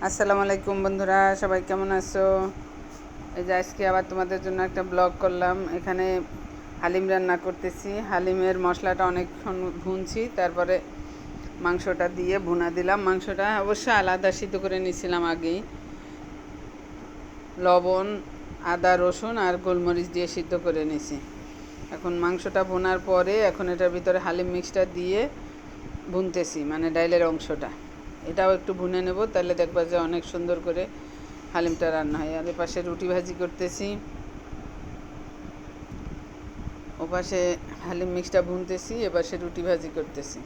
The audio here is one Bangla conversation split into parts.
আসসালামু আলাইকুম বন্ধুরা, সবাই কেমন আছো? এই যে আজকে আবার তোমাদের জন্য একটা ব্লগ করলাম। এখানে হালিম রান্না করতেছি। হালিমের মশলাটা অনেকক্ষণ ভুনছি, তারপরে মাংসটা দিয়ে ভুনা দিলাম। মাংসটা অবশ্য আলাদা সিদ্ধ করে নিয়েছিলাম আগেই, লবণ, আদা, রসুন আর গোলমরিচ দিয়ে সিদ্ধ করে নিয়েছি। এখন মাংসটা ভুনার পরে এখন এটার ভিতরে হালিম মিক্সটা দিয়ে ভুনতেছি, মানে ডাইলের অংশটা। এটাও একটু ভুনে নেব, তাহলে দেখবা যে অনেক সুন্দর করে হালিমটা রান্না হয়। আর এপাশে রুটি ভাজি করতেছি, ওপাশে হালিম মিক্সটা ভুনতেছি, এপাশে রুটি ভাজি করতেছি।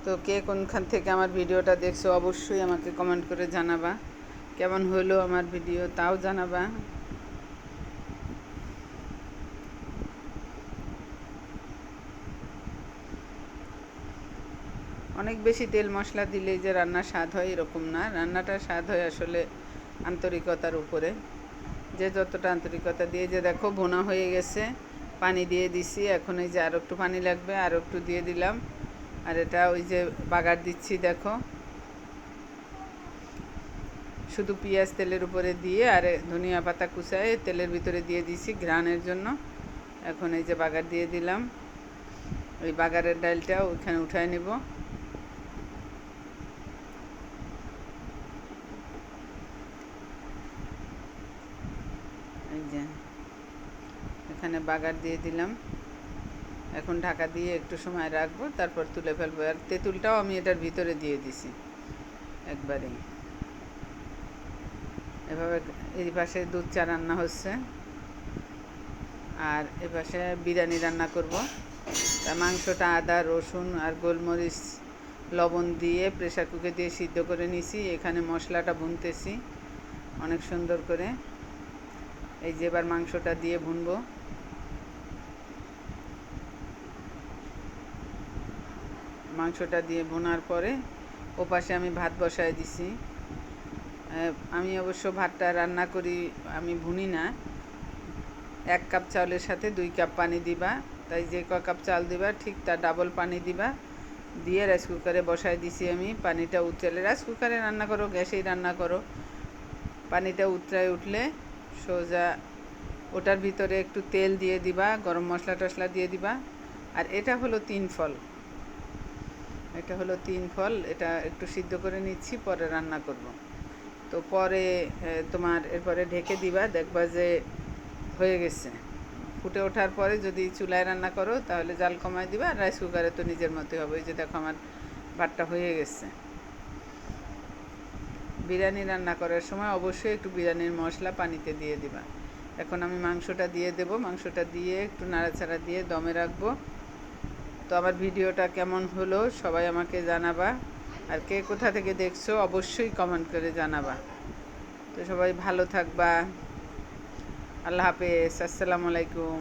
তো কে কোনখান থেকে আমার ভিডিওটা দেখছো অবশ্যই আমাকে কমেন্ট করে জানাবা। কেমন হলো আমার ভিডিও তাও জানাবা। অনেক বেশি তেল মশলা দিলেই যে রান্নার স্বাদ হয় এরকম না, রান্নাটার স্বাদ হয় আসলে আন্তরিকতার উপরে। যে যতটা আন্তরিকতা দিয়ে, যে দেখো ভুনা হয়ে গেছে, পানি দিয়ে দিছি। এখন এই যে আরও একটু পানি লাগবে, আরও একটু দিয়ে দিলাম। আর এটা ওই যে বাগার দিচ্ছি, দেখো শুধু পেঁয়াজ তেলের উপরে দিয়ে আর ধনিয়া পাতা কুচায়ে তেলের ভিতরে দিয়ে দিছি ঘ্রাণের জন্য। এখন এই যে বাগার দিয়ে দিলাম, ওই বাগারের ডালটা ওইখানে উঠায় নেব। এই যে এখানে বাগার দিয়ে দিলাম। এখন ঢাকা দিয়ে একটু সময় রাখবো, তারপর তুলে ফেলবো। আর তেঁতুলটাও আমি এটার ভিতরে দিয়ে দিছি একবারেই। এভাবে এই পাশে দুধ চা রান্না হচ্ছে, আর এপাশে বিরিয়ানি রান্না করব। তা মাংসটা আদা, রসুন আর গোলমরিচ, লবণ দিয়ে প্রেসার কুকারে দিয়ে সিদ্ধ করে নিছি। এখানে মশলাটা ভুনতেছি অনেক সুন্দর করে। এই যে এবার মাংসটা দিয়ে ভুনবো। মাংসটা দিয়ে ভুনার পরে ওপাশে আমি ভাত বসায় দিছি। আমি অবশ্য ভাতটা রান্না করি, আমি ভুনি না। 1 কাপ চাউলের সাথে 2 কাপ পানি দিবা, তাই যে ক কাপ চাল দিবা ঠিক তার ডাবল পানি দিবা। দিয়ে রাইস কুকারে বসায় দিছি আমি। পানিটা উতলে, রাইস কুকারে রান্না করো গ্যাসেই রান্না করো, পানিটা উতলায় উঠলে সোজা ওটার ভিতরে একটু তেল দিয়ে দিবা, গরম মশলা টশলা দিয়ে দিবা। আর এটা হলো 3 ফল, এটা হলো 3 ফল। এটা একটু সিদ্ধ করে নিচ্ছি, পরে রান্না করব। তো পরে তোমার এরপরে ঢেকে দিবা, দেখবা যে হয়ে গেছে। ফুটে ওঠার পরে যদি চুলায় রান্না করো তাহলে জাল কমায় দিবা, আর রাইস কুকারে তো নিজের মতোই হবে। এই যে দেখো আমার ভাতটা হয়ে গেছে। বিরিয়ানি রান্না করার সময় অবশ্যই একটু বিরিয়ানির মশলা পানিতে দিয়ে দিবা। এখন আমি মাংসটা দিয়ে দেব, মাংসটা দিয়ে একটু নাড়াচাড়া দিয়ে দমে রাখবো। তো আমার ভিডিওটা কেমন হলো সবাই আমাকে জানাবা, আর কে কোথা থেকে দেখছো অবশ্যই কমেন্ট করে জানাবা। তো সবাই ভালো থাকবা। আল্লাহ হাফেজ, আসসালামু আলাইকুম।